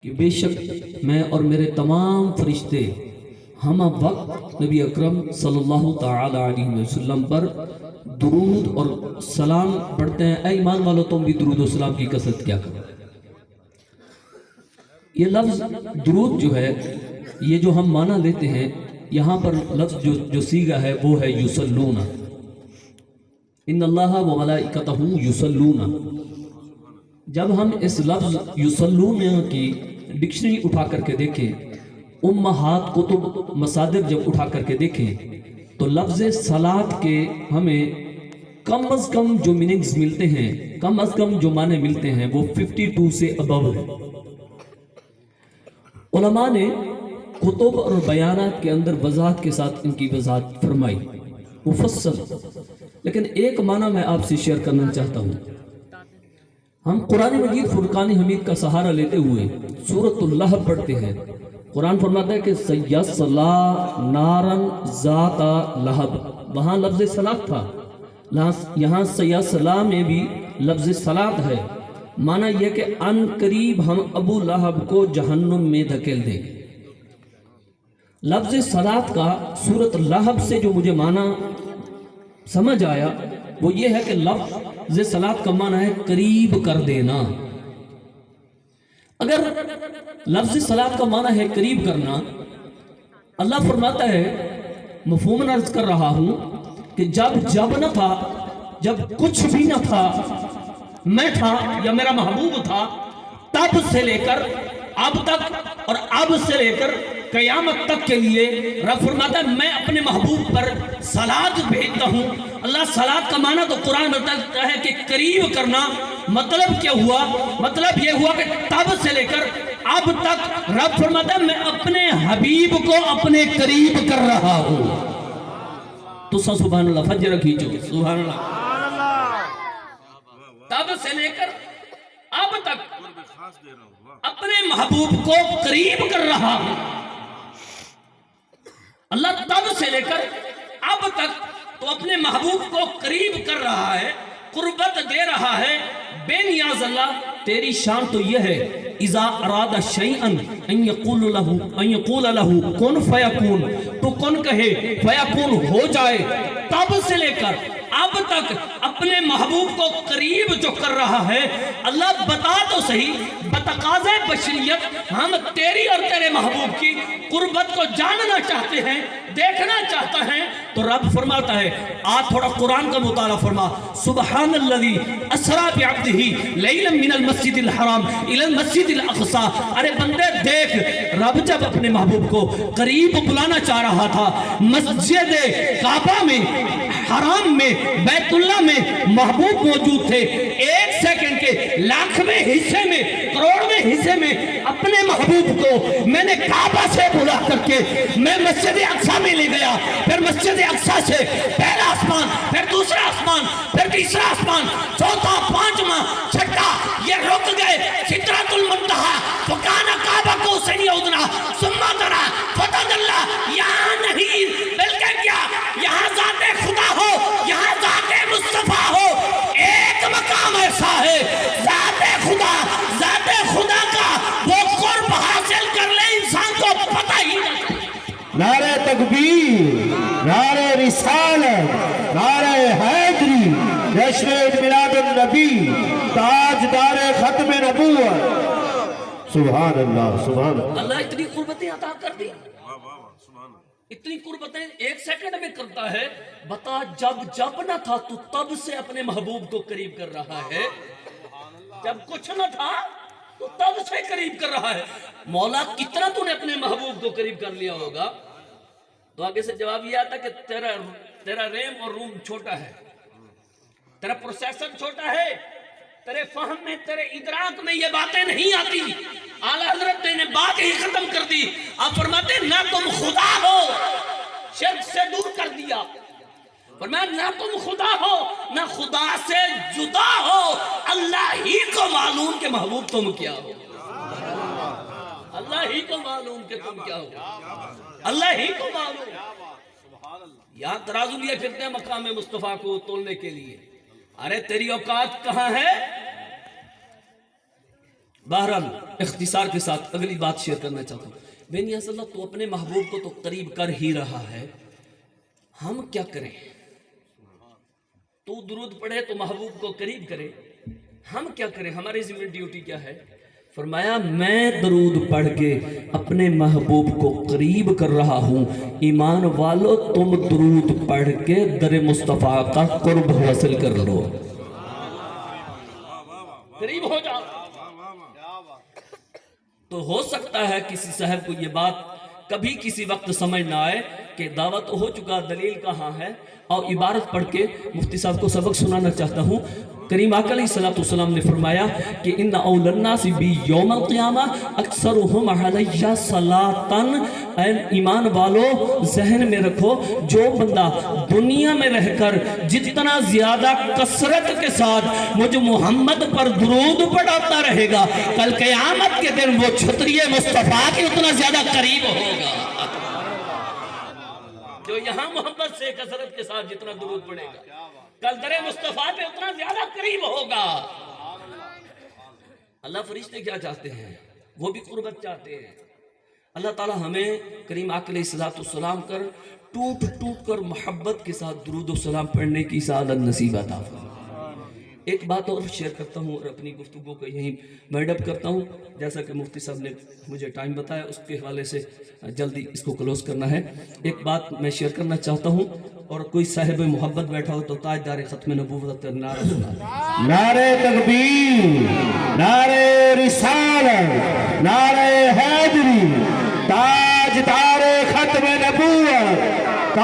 کہ بے شک میں اور میرے تمام فرشتے ہم وقت نبی اکرم صلی اللہ تعالی علیہ وسلم پر درود اور سلام پڑھتے ہیں۔ اے ایمان والو تم بھی درود و سلام کی کثرت کیا کرو۔ یہ لفظ درود جو ہے یہ جو ہم معنی لیتے ہیں یہاں پر لفظ جو سیغہ ہے وہ ہے یصلون، ان اللہ و ملائکتہ یصلون۔ جب ہم اس لفظ یصلون کی ڈکشنری اٹھا کر کے دیکھیں، امہات کتب مصادر جب اٹھا کر کے دیکھیں تو لفظ صلاۃ کے ہمیں کم از کم جو میننگز ملتے ہیں، کم از کم جو معنی ملتے ہیں وہ 52 سے ابو ہے۔ علماء نے کتب اور بیانات کے اندر وضاحت کے ساتھ ان کی وضاحت فرمائی مفصل، لیکن ایک معنی میں آپ سے شیئر کرنا چاہتا ہوں۔ ہم قرآن مجید فرقان حمید کا سہارا لیتے ہوئے سورۃ اللہب پڑھتے ہیں۔ قرآن فرماتا ہے کہ سیصلی نارن ذات لہب، وہاں لفظ صلاۃ تھا، یہاں سیصلی میں بھی لفظ صلاۃ ہے۔ معنی یہ کہ ان قریب ہم ابو لہب کو جہنم میں دھکیل دیں گے۔ لفظ صلاۃ کا سورۃ اللہب سے جو مجھے معنی سمجھ آیا وہ یہ ہے کہ لفظ صلاۃ کا معنی ہے قریب کر دینا۔ اگر لفظ صلاۃ کا معنی ہے قریب کرنا، اللہ فرماتا ہے، مفہوماً عرض کر رہا ہوں کہ جب نہ تھا، جب کچھ بھی نہ تھا، میں تھا یا میرا محبوب تھا، تب سے لے کر اب تک اور اب سے لے کر قیامت تک کے لیے رب فرماتا ہے میں اپنے محبوب پر صلاۃ بھیجتا ہوں۔ اللہ صلاۃ کا معنی تو قرآن بتاتا ہے کہ قریب کرنا۔ مطلب کیا ہوا؟ مطلب یہ ہوا کہ تب سے لے کر اب تک رب فرماتا ہے میں اپنے حبیب کو اپنے قریب کر رہا ہوں۔ تو سبحان اللہ فجر کھینچو سبحان اللہ۔ تب سے لے کر اب تک اپنے محبوب کو قریب کر رہا ہوں۔ اللہ تب سے لے کر اب تک تو اپنے محبوب کو قریب کر رہا ہے، قربت دے رہا ہے۔ بے نیاز اللہ تیری شان تو یہ ہے اذا اراد شیئا ان یقول له کن فیکون، تو کن کہے فیکون ہو جائے۔ تب سے لے کر اب تک اپنے محبوب کو قریب جو کر رہا ہے، اللہ بتا تو صحیح، بتقاضے بشریت ہم تیری اور تیرے محبوب کی قربت کو جاننا چاہتے ہیں، دیکھنا چاہتا ہے۔ تو رب فرماتا ہے آج تھوڑا قرآن کا مطالعہ فرما، سبحان الذی اسری بعبدہ لیلا من المسجد الحرام الی المسجد الاقصی۔ ارے بندے دیکھ، رب جب اپنے محبوب کو قریب بلانا چاہ رہا تھا، مسجد کعبہ میں، حرام میں، بیت اللہ میں محبوب موجود تھے، ایک سیکنڈ کے لاکھویں حصے میں، کروڑویں حصے میں اپنے محبوب کو میں نے کعبہ سے بلا کر کے میں مسجد اقصی میں لے گیا۔ پھر مسجد اقصی سے پہلا آسمان، پھر دوسرا آسمان، پھر تیسرا آسمان، چوتھا، پانچواں، چھٹا، یہ رک گئے سدرۃ المنتہا، فکان کعبہ کو سنی ادنا ثم ترا فتد اللہ۔ یہاں نہیں بلکہ کیا یہاں ذات خدا ہو، یہاں ذات مصطفیٰ ہو۔ ایک مقام ایسا ہے ذات خدا کا وہ قرب حاصل کر لے انسان کو پتہ ہی نہیں۔ نعرہ تکبیر، نعرہ رسالت، نعرہ حیدری، جشن میلاد النبی، تاجدار ختم نبوت۔ سبحان اللہ سبحان اللہ۔ اللہ اتنی قربتیں عطا کر دی، اتنی قربتیں ایک سیکنڈ میں کرتا ہے۔ بتا جب نہ تھا تو تب سے اپنے محبوب کو قریب کر رہا ہے، جب کچھ نہ تھا تو تب سے قریب کر رہا ہے۔ مولا کتنا تو نے اپنے محبوب کو قریب کر لیا ہوگا؟ تو آگے سے جواب یہ آتا کہ تیرا ریم اور روم چھوٹا ہے، تیرا پروسیسر چھوٹا ہے، تیرے فہم میں، تیرے ادراک میں یہ باتیں نہیں آتی۔ اعلیٰ حضرت نے بات ہی ختم کر دی۔ آپ فرماتے ہیں نہ تم خدا ہو، شرک سے دور کر دیا۔ فرمایا نہ تم خدا ہو نہ خدا سے جدا ہو، اللہ ہی کو معلوم کہ محبوب تم کیا ہو، اللہ ہی کو معلوم کہ تم کیا ہو، اللہ ہی کو معلوم۔ یہاں ترازو لیے پھرتے ہیں مقام مصطفیٰ کو تولنے کے لیے۔ ارے تیری اوقات کہاں ہے؟ بہرحال اختصار کے ساتھ اگلی بات شیئر کرنا چاہتا ہوں. بے نیاز اللہ تو اپنے محبوب کو تو قریب کر ہی رہا ہے, ہم کیا کریں؟ تو درود پڑھے تو محبوب کو قریب کرے, ہم کیا کریں؟ ہماری ذمہ ڈیوٹی کیا ہے؟ فرمایا میں درود پڑھ کے اپنے محبوب کو قریب کر رہا ہوں, ایمان والو تم درود پڑھ کے در مصطفیٰ کا قرب حاصل کر لو, قریب ہو جاؤ. تو ہو سکتا ہے کسی صاحب کو یہ بات کبھی کسی وقت سمجھ نہ آئے کہ دعوت ہو چکا, دلیل کہاں ہے؟ اور عبارت پڑھ کے مفتی صاحب کو سبق سنانا چاہتا ہوں. کریم آقا علیہ السلام نے فرمایا کہ ان اول الناس بی یوم القیامہ اکثرہم علیہ صلاۃً. اے ایمان والو ذہن میں رکھو, جو بندہ دنیا میں رہ کر جتنا زیادہ کثرت کے ساتھ مجھ محمد پر درود پڑھاتا رہے گا, کل قیامت کے دن وہ چھتری مصطفیٰ کے اتنا زیادہ قریب ہوگا. جو یہاں محمد سے کثرت کے ساتھ جتنا درود پڑھے گا, کل در مصطفیٰ پہ اتنا زیادہ قریب ہوگا. اللہ فرشتے کیا چاہتے ہیں؟ وہ بھی قربت چاہتے ہیں. اللہ تعالی ہمیں کریم آقا علیہ السلام کر ٹوٹ ٹوٹ کر محبت کے ساتھ درود و سلام پڑھنے کی سعادت نصیب عطا فرمائے. ایک بات اور شیئر کرتا ہوں اور اپنی گفتگو کو یہیں وائنڈ اپ کرتا ہوں. جیسا کہ مفتی صاحب نے مجھے ٹائم بتایا اس کے حوالے سے جلدی اس کو کلوز کرنا ہے. ایک بات میں شیئر کرنا چاہتا ہوں, اور کوئی صاحب محبت بیٹھا ہو تو تاجدار ختم نبوت نعرہ سنا. نعرہ تکبیر, نعرہ رسالت, نعرہ حیدری, تاجدار ختم نبوت.